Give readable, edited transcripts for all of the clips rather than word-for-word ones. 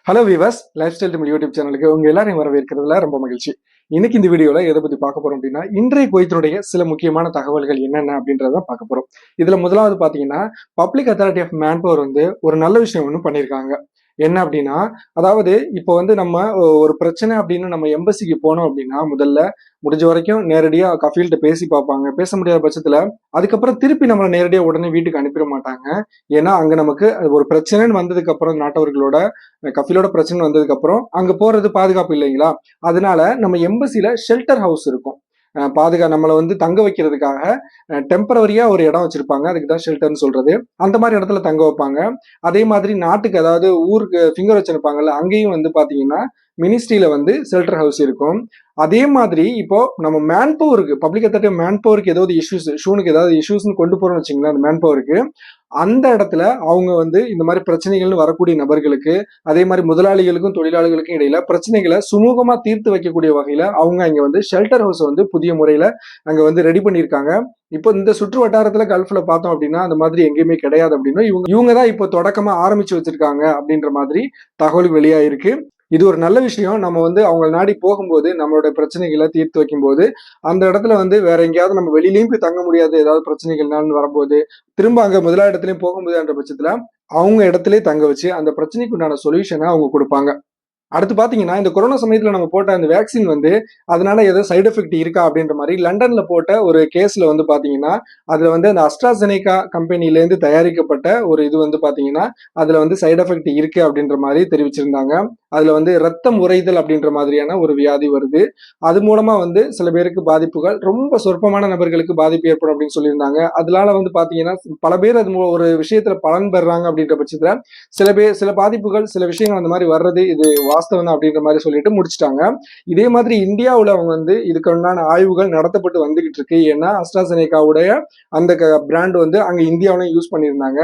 Hello viewers, lifestyle Tamil YouTube சேனலுக்கு உங்க எல்லாரையும் வரவேற்கிறதுல ரொம்ப மகிழ்ச்சி. இன்னைக்கு இந்த வீடியோல எதை பத்தி பார்க்க போறோம் அப்படின்னா, இன்றைய குவைத்தினுடைய சில முக்கியமான தகவல்கள் என்னென்ன அப்படின்றத பார்க்க போறோம். இதுல முதலாவது பாத்தீங்கன்னா, public authority of manpower வந்து ஒரு நல்ல விஷயம் ஒன்று பண்ணியிருக்காங்க. என்ன அப்படின்னா, அதாவது இப்போ வந்து நம்ம ஒரு பிரச்சனை அப்படின்னு நம்ம எம்பசிக்கு போனோம் அப்படின்னா, முதல்ல முடிஞ்ச வரைக்கும் நேரடியா கஃபீல்கிட்ட பேசி பார்ப்பாங்க. பேச முடியாத பட்சத்துல அதுக்கப்புறம் திருப்பி நம்மளை நேரடியா உடனே வீட்டுக்கு அனுப்பிட மாட்டாங்க. ஏன்னா அங்க நமக்கு ஒரு பிரச்சனைன்னு வந்ததுக்கு அப்புறம் நாட்டவர்களோட கஃபீலோட பிரச்சனை வந்ததுக்கு அப்புறம் அங்க போறது பாதுகாப்பு இல்லைங்களா? அதனால நம்ம எம்பசில ஷெல்டர் ஹவுஸ் இருக்கும். நம்மளை வந்து தங்க வைக்கிறதுக்காக டெம்பரவரியா ஒரு இடம் வச்சிருப்பாங்க. அதுக்கு தான் ஷெல்டர்னு சொல்றது. அந்த மாதிரி இடத்துல தங்க வைப்பாங்க. அதே மாதிரி நாட்டுக்கு, அதாவது ஊருக்கு ஃபிங்கர் வச்சிருப்பாங்கல்ல, அங்கேயும் வந்து பாத்தீங்கன்னா மினிஸ்ட்ரியில வந்து ஷெல்டர் ஹவுஸ் இருக்கும். அதே மாதிரி இப்போ நம்ம மேன் பவருக்கு, பப்ளிக் அத்தாரிட்டி மேன் பவருக்கு ஏதாவது இஷ்யூஸ், ஷூனுக்கு ஏதாவது இஷ்யூஸ்னு கொண்டு போறோம்னு வச்சுங்களேன், அந்த மேன் பவருக்கு அந்த இடத்துல அவங்க வந்து இந்த மாதிரி பிரச்சனைகள்னு வரக்கூடிய நபர்களுக்கு, அதே மாதிரி முதலாளிகளுக்கும் தொழிலாளிகளுக்கும் இடையில பிரச்சனைகளை சுமூகமா தீர்த்து வைக்கக்கூடிய வகையில அவங்க அங்க வந்து ஷெல்டர் ஹவுஸ் வந்து புதிய முறையில அங்க வந்து ரெடி பண்ணியிருக்காங்க. இப்போ இந்த சுற்று வட்டாரத்துல கல்ஃப்ல பார்த்தோம் அப்படின்னா அந்த மாதிரி எங்கேயுமே கிடையாது அப்படின்னு இவங்க தான் இப்போ தொடக்கமா ஆரம்பிச்சு வச்சிருக்காங்க அப்படின்ற மாதிரி தகவல் வெளியாயிருக்கு. இது ஒரு நல்ல விஷயம். நம்ம வந்து அவங்க நாடி போகும்போது நம்மளோட பிரச்சனைகளை தீர்த்து வைக்கும்போது அந்த இடத்துல வந்து வேற எங்கேயாவது நம்ம வெளியிலயும் போய் தங்க முடியாது, ஏதாவது பிரச்சனைகள்னாலும் வரும்போது திரும்ப அங்க முதலா இடத்துலயும் போக முடியாதுன்ற பட்சத்துல அவங்க இடத்துலயே தங்க வச்சு அந்த பிரச்சனைக்கு உண்டான சொல்யூஷனை அவங்க கொடுப்பாங்க. அடுத்து பாத்தீங்கன்னா, இந்த கொரோனா சமயத்துல நம்ம போட்ட அந்த வேக்சின் வந்து அதனால ஏதோ சைடு எஃபெக்ட் இருக்கா அப்படின்ற மாதிரி லண்டன்ல போட்ட ஒரு கேஸ்ல வந்து பாத்தீங்கன்னா, அதுல வந்து அந்த அஸ்ட்ராசெனேகா கம்பெனில இருந்து தயாரிக்கப்பட்ட ஒரு இது வந்து பாத்தீங்கன்னா அதுல வந்து சைடு எஃபெக்ட் இருக்கு அப்படின்ற மாதிரி தெரிவிச்சிருந்தாங்க. அதுல வந்து ரத்தம் உறைதல் அப்படின்ற மாதிரியான ஒரு வியாதி வருது. அது மூலமா வந்து சில பேருக்கு பாதிப்புகள், ரொம்ப சொற்பமான நபர்களுக்கு பாதிப்பு ஏற்படும் அப்படின்னு சொல்லியிருந்தாங்க. அதனால வந்து பாத்தீங்கன்னா பல பேர் அது ஒரு விஷயத்துல பலன் பெறாங்க அப்படின்ற பட்சத்துல சில பாதிப்புகள், சில விஷயங்கள் அந்த மாதிரி வர்றது இது வாஸ்தவம் தான் அப்படின்ற மாதிரி சொல்லிட்டு முடிச்சிட்டாங்க. இதே மாதிரி இந்தியாவுல அவங்க வந்து இதுக்கு உண்டான ஆய்வுகள் நடத்தப்பட்டு வந்துகிட்டு இருக்கு. ஏன்னா அஸ்ட்ராசெனேகாவுடைய அந்த பிராண்ட் வந்து அங்க இந்தியாவிலும் யூஸ் பண்ணியிருந்தாங்க.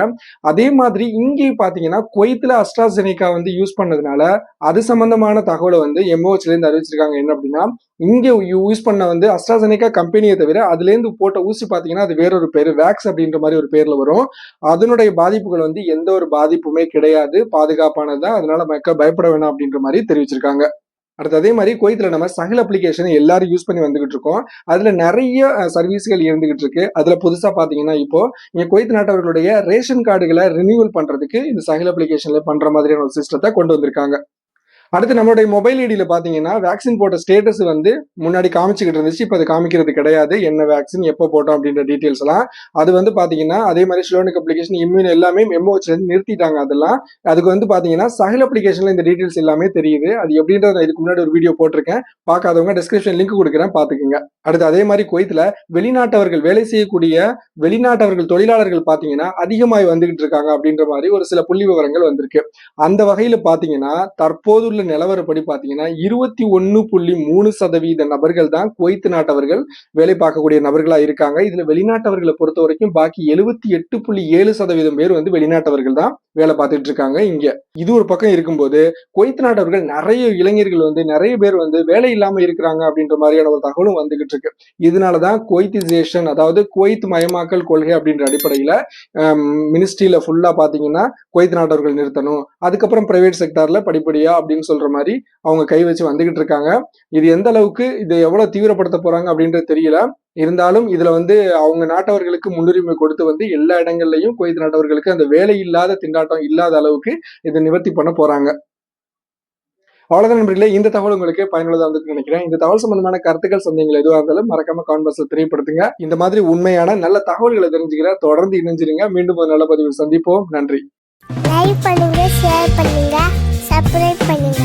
அதே மாதிரி இங்கேயும் பாத்தீங்கன்னா குவைத்துல அஸ்ட்ராசெனேகா வந்து யூஸ் பண்ணதுனால அது சம்பந்தமான தகவலை வந்து எம்ஓஹெச்ல இருந்து அறிவிச்சிருக்காங்க. என்ன அப்படின்னா, இங்க யூஸ் பண்ண வந்து அஸ்ட்ராசெனேகா கம்பெனியை தவிர அதுல இருந்து போட்ட ஊசி பாத்தீங்கன்னா அது வேறொரு பேரு, வேக்ஸ் அப்படின்ற மாதிரி ஒரு பேர்ல வரும். அதனுடைய பாதிப்புகள் வந்து எந்த ஒரு பாதிப்புமே கிடையாது, பாதுகாப்பானதுதான். அதனால மக்கள் பயப்பட வேணாம் அப்படின்ற மாதிரி தெரிவிச்சிருக்காங்க. அடுத்து அதே மாதிரி குவைத்துல நம்ம சஹல் அப்ளிகேஷன் எல்லாரும் யூஸ் பண்ணி வந்துகிட்டு இருக்கோம். அதுல நிறைய சர்வீஸ்கள் இருந்துகிட்டு இருக்கு. அதுல புதுசா பாத்தீங்கன்னா இப்போ இங்க குவைத் நாட்டவர்களுடைய ரேஷன் கார்டுகளை ரினியூவல் பண்றதுக்கு இந்த சஹல் அப்ளிகேஷன்ல பண்ற மாதிரியான ஒரு சிஸ்டத்தை கொண்டு வந்திருக்காங்க. அடுத்து நம்மளுடைய மொபைல் ஐடியில பாத்தீங்கன்னா வேக்சின் போட்ட ஸ்டேட்டஸ் வந்து முன்னாடி காமிச்சுக்கிட்டு இருந்துச்சு. இப்ப அது காமிக்கிறது கிடையாது. என்ன வேக்சின் எப்போ போட்டோம் அப்படின்ற டீடைல்ஸ் எல்லாம் அது வந்து பாத்தீங்கன்னா அதே மாதிரி ஸ்லோனிக் அப்ளிகேஷன், இம்யூன் எல்லாமே எம்ஓஹெச்ல இருந்து நிறுத்திட்டாங்க. அதெல்லாம் அதுக்கு வந்து பாத்தீங்கன்னா சஹல் அப்ளிகேஷன்ல இந்த டீடைல்ஸ் எல்லாமே தெரியுது. அது எப்படின்றது இதுக்கு முன்னாடி ஒரு வீடியோ போட்டிருக்கேன். பார்க்காதவங்க டிஸ்கிரிப்ஷன் லிங்க் கொடுக்குறேன், பாத்துக்கோங்க. அடுத்து அதே மாதிரி குவைத்துல வெளிநாட்டவர்கள் வேலை செய்யக்கூடிய வெளிநாட்டவர்கள் தொழிலாளர்கள் பாத்தீங்கன்னா அதிகமாய் வந்துகிட்டு இருக்காங்க அப்படின்ற மாதிரி ஒரு சில புள்ளி விவரங்கள் வந்திருக்கு. அந்த வகையில பாத்தீங்கன்னா தற்போது நிலவரப்படி பாத்தீங்கன்னா 21.3% நபர்கள் தான் குவைத் நாட்டவர்கள் வேலை பார்க்கக்கூடிய நபர்களா இருக்காங்க. இதுல வெளிநாட்டவர்களை பொறுத்த வரைக்கும் பாக்கி 78.7% பேர் வந்து வெளிநாட்டவர்கள் தான் வேலை பார்த்துட்டு இருக்காங்க இங்க. இது ஒரு பக்கம் இருக்கும்போது குவைத் நாட்டவர்கள் நிறைய இளைஞர்கள் வந்து நிறைய பேர் வந்து வேலை இல்லாம இருக்கிறாங்க அப்படின்ற மாதிரியான ஒரு தகவலும் வந்துகிட்டு இருக்கு. இதனாலதான் குவைத்திசேஷன், அதாவது குவைத் மயமாக்கல் கொள்கை அப்படின்ற அடிப்படையில மினிஸ்ட்ரியில ஃபுல்லா பாத்தீங்கன்னா குவைத் நாட்டவர்கள் நிறுத்தணும், அதுக்கப்புறம் பிரைவேட் செக்டார்ல படிப்படியா அப்படின்னு சொல்ற மாதிரி அவங்க கை வச்சு வந்துகிட்டு இருக்காங்க. இது எந்த அளவுக்கு இதை எவ்வளவு தீவிரப்படுத்த போறாங்க அப்படின்றது தெரியல. இருந்தாலும் இதுல வந்து அவங்க நாட்டவர்களுக்கு முன்னுரிமை கொடுத்து வந்து எல்லா இடங்கள்லயும் குவைத் நாட்டவர்களுக்கு அந்த வேலை இல்லாத திண்டாட்டம் இல்லாத அளவுக்கு இதை நிவர்த்தி பண்ண போறாங்க. அவ்வளவுதான் நண்பர்களே, இந்த தகவல் உங்களுக்கு பயனுள்ளதா இருந்துன்னு நினைக்கிறேன். இந்த தகவல் சம்பந்தமான கருத்துக்கள், சந்தேகங்கள் எதுவாக இருந்தாலும் மறக்காம கமெண்ட் பாக்ஸ்ல தெரியப்படுத்துங்க. இந்த மாதிரி உண்மையான நல்ல தகவல்களை தெரிஞ்சுக்கிற தொடர்ந்து இணைஞ்சிருங்க. மீண்டும் ஒரு நல்ல பதிவில் சந்திப்போம். நன்றி. லைக் பண்ணுங்க, ஷேர் பண்ணுங்க, சப்ஸ்கிரைப் பண்ணுங்க.